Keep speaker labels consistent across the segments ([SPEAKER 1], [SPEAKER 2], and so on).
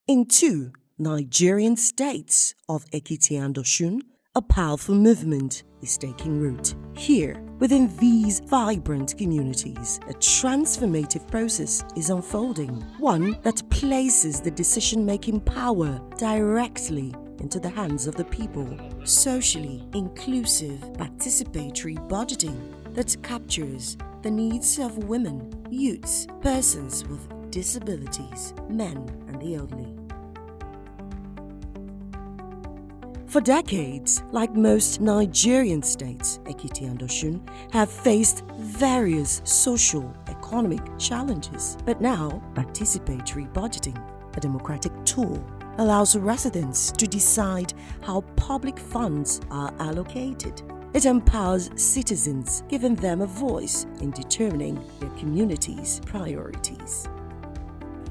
[SPEAKER 1] In two Nigerian states of Ekiti and Osun, a powerful movement is taking root. Here, within these vibrant communities, a transformative process is unfolding, one that places the decision-making power directly into the hands of the people. Socially inclusive, participatory budgeting that captures the needs of women, youths, persons with disabilities, men, and the elderly. For decades, like most Nigerian states, Ekiti and Osun have faced various social, economic challenges. But now, participatory budgeting, a democratic tool, allows residents to decide how public funds are allocated. It empowers citizens, giving them a voice in determining their community's priorities.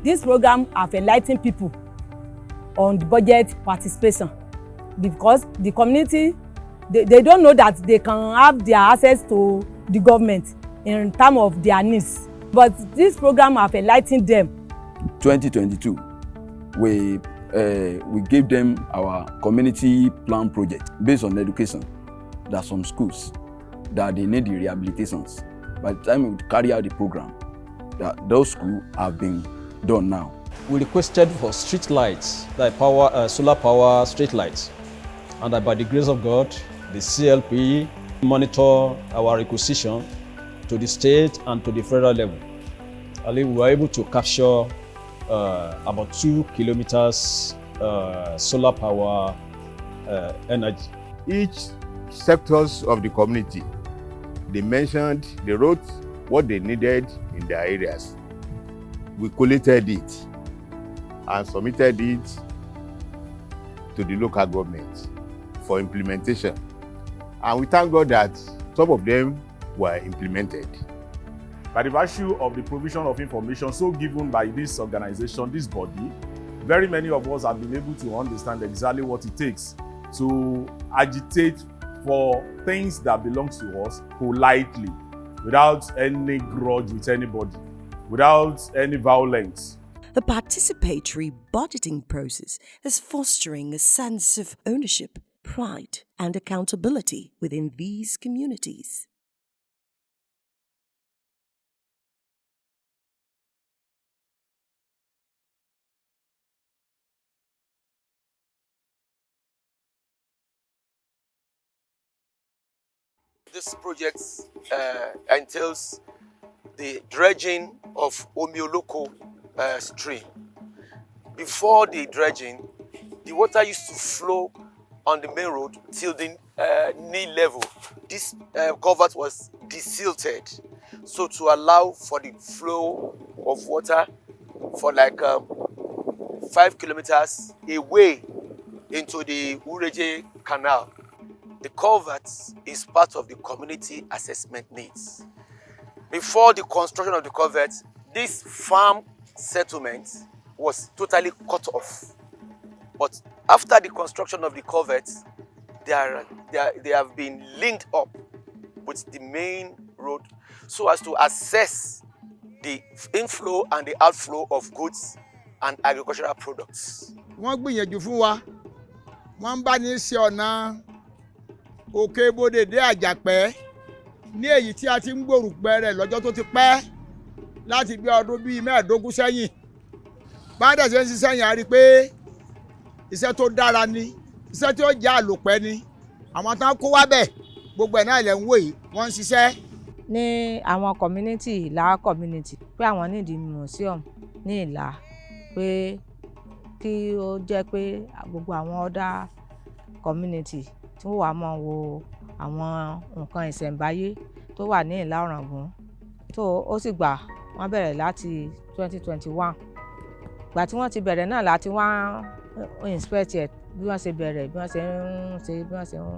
[SPEAKER 2] This program has enlightened people on the budget participation, because the community, they don't know that they can have their access to the government in terms of their needs. But this program has enlightened them.
[SPEAKER 3] 2022, we gave them our community plan project based on education. There are some schools that they need the rehabilitations. By the time we carry out the program, those schools have been done now.
[SPEAKER 4] We requested for street lights, like solar power street lights. And by the grace of God, the CLP monitor our requisition to the state and to the federal level. We were able to capture about 2 kilometers solar power energy.
[SPEAKER 5] Each sectors of the community, they mentioned, they wrote what they needed in their areas. We collated it and submitted it to the local government for implementation. And we thank God that some of them were implemented.
[SPEAKER 6] By the virtue of the provision of information so given by this organization, this body, very many of us have been able to understand exactly what it takes to agitate for things that belong to us politely, without any grudge with anybody, without any violence.
[SPEAKER 1] The participatory budgeting process is fostering a sense of ownership, pride, and accountability within these communities.
[SPEAKER 7] This project entails the dredging of Omioloko stream. Before the dredging, the water used to flow on the main road till the knee level. This culvert was desilted, so to allow for the flow of water for like 5 kilometers away into the Ureje Canal. The culvert is part of the community assessment needs. Before the construction of the culvert, this farm settlement was totally cut off. But after the construction of the culvert, they have been linked up with the main road so as to assess the inflow and the outflow of goods and agricultural products.
[SPEAKER 8] Wọ́n gbìyànjú fún wa, wọ́n bá ní ṣe ọ̀nà Òkè Bodè dé Àjàpẹ́ ní èyí tí a ti ń gbòrùgbẹ́ rẹ̀ lọ́jọ́ tó ti pẹ́ láti bí ọdún bíi 15 sẹ́yìn. Bá dẹ̀ ṣe ń ṣiṣẹ́ yẹn a rí pé iṣẹ́ tó dára ni, iṣẹ́ tí ó jẹ́ àlòpẹ́ ni. Àwọn tán kó wá bẹ̀ gbogbo ẹ̀ náà ilẹ̀ ń wò yìí wọ́n ń ṣiṣẹ́.
[SPEAKER 2] Ní àwọn community Ìlá community pé àwọn ní ìdí museum ní Ìlá pé kí ó jẹ́ pé gbogbo àwọn other community tí wọ́n wá mọ̀ wo àwọn nǹkan ìṣẹ̀ǹbáyé tó wà ní Ìlá Ọ̀ràngún. Tó ó sì gbà wọ́n bẹ̀rẹ̀ láti 2021. Ìgbà tí wọ́n ti bẹ̀rẹ̀ náà láti wá inspect ẹ̀ bí wọ́n ṣe bẹ̀rẹ̀ bí wọ́n ṣe ń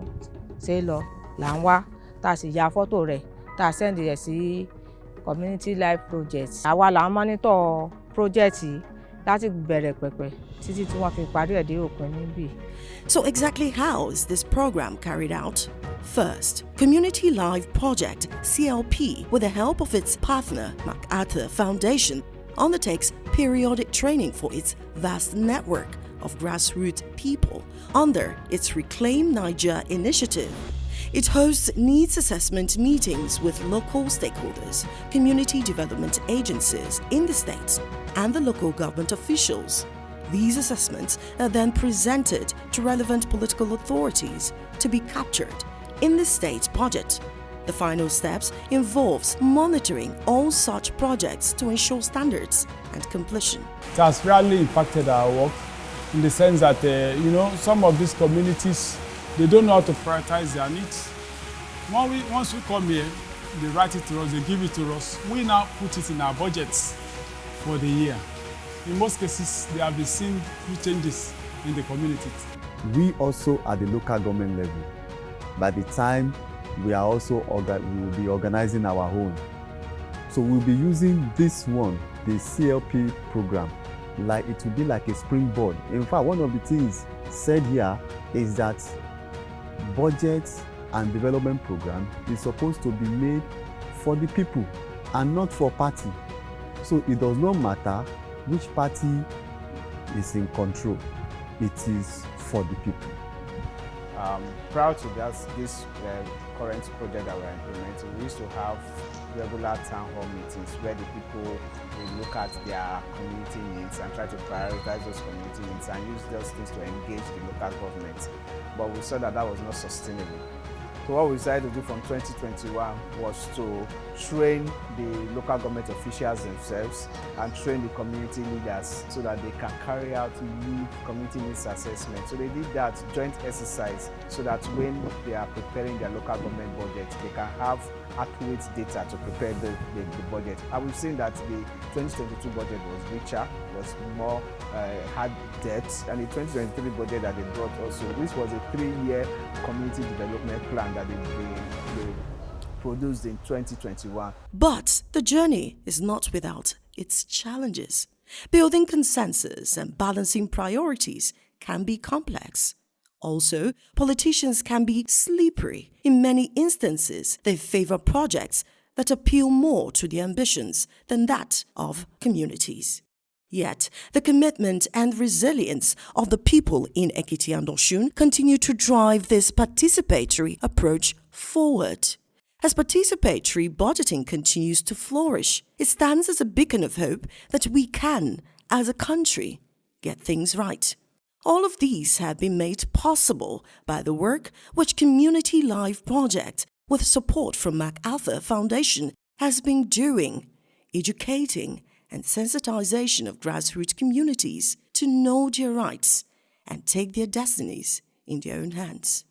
[SPEAKER 2] ṣe lọ là ń wá tá a sì ya fọ́tò rẹ̀ tá a send rẹ̀ sí community life project. Àwa là ń monitor project yìí láti bẹ̀rẹ̀ pẹ̀pẹ̀ títí tí wọ́n fi parí ẹ̀ dé òpin níbí.
[SPEAKER 1] So exactly how is this program carried out? First, Community Life Project, CLP, with the help of its partner, MacArthur Foundation, undertakes periodic training for its vast network of grassroots people under its Reclaim Niger initiative. It hosts needs assessment meetings with local stakeholders, community development agencies in the state, and the local government officials. These assessments are then presented to relevant political authorities to be captured in the state budget. The final steps involves monitoring all such projects to ensure standards and completion.
[SPEAKER 9] It has really impacted our work in the sense that, some of these communities, they don't know how to prioritize their needs. Once we come here, they write it to us, they give it to us. We now put it in our budgets for the year. In most cases, they have been seeing huge changes in the community.
[SPEAKER 10] We also at the local government level, by the time we will be organizing our own. So we'll be using this one, the CLP program, like it will be like a springboard. In fact, one of the things said here is that budget and development program is supposed to be made for the people and not for party. So it does not matter which party is in control, it is for the people.
[SPEAKER 11] Prior to this current project that we're implementing, we used to have regular town hall meetings where the people will look at their community needs and try to prioritize those community needs and use those things to engage the local government. But we saw that that was not sustainable. So what we decided to do from 2021 was to train the local government officials themselves and train the community leaders so that they can carry out community needs assessment. So they did that joint exercise so that when they are preparing their local government budget, they can have accurate data to prepare the budget. And we've seen that the 2022 budget was richer, was more had depth, and the 2023 budget that they brought also, which was a 3-year community development plan that they produced in 2021.
[SPEAKER 1] But the journey is not without its challenges. Building consensus and balancing priorities can be complex. Also, politicians can be slippery. In many instances, they favor projects that appeal more to their ambitions than that of communities. Yet, the commitment and resilience of the people in Ekiti and Osun continue to drive this participatory approach forward. As participatory budgeting continues to flourish, it stands as a beacon of hope that we can, as a country, get things right. All of these have been made possible by the work which Community Life Project, with support from MacArthur Foundation, has been doing, educating and sensitization of grassroots communities to know their rights and take their destinies in their own hands.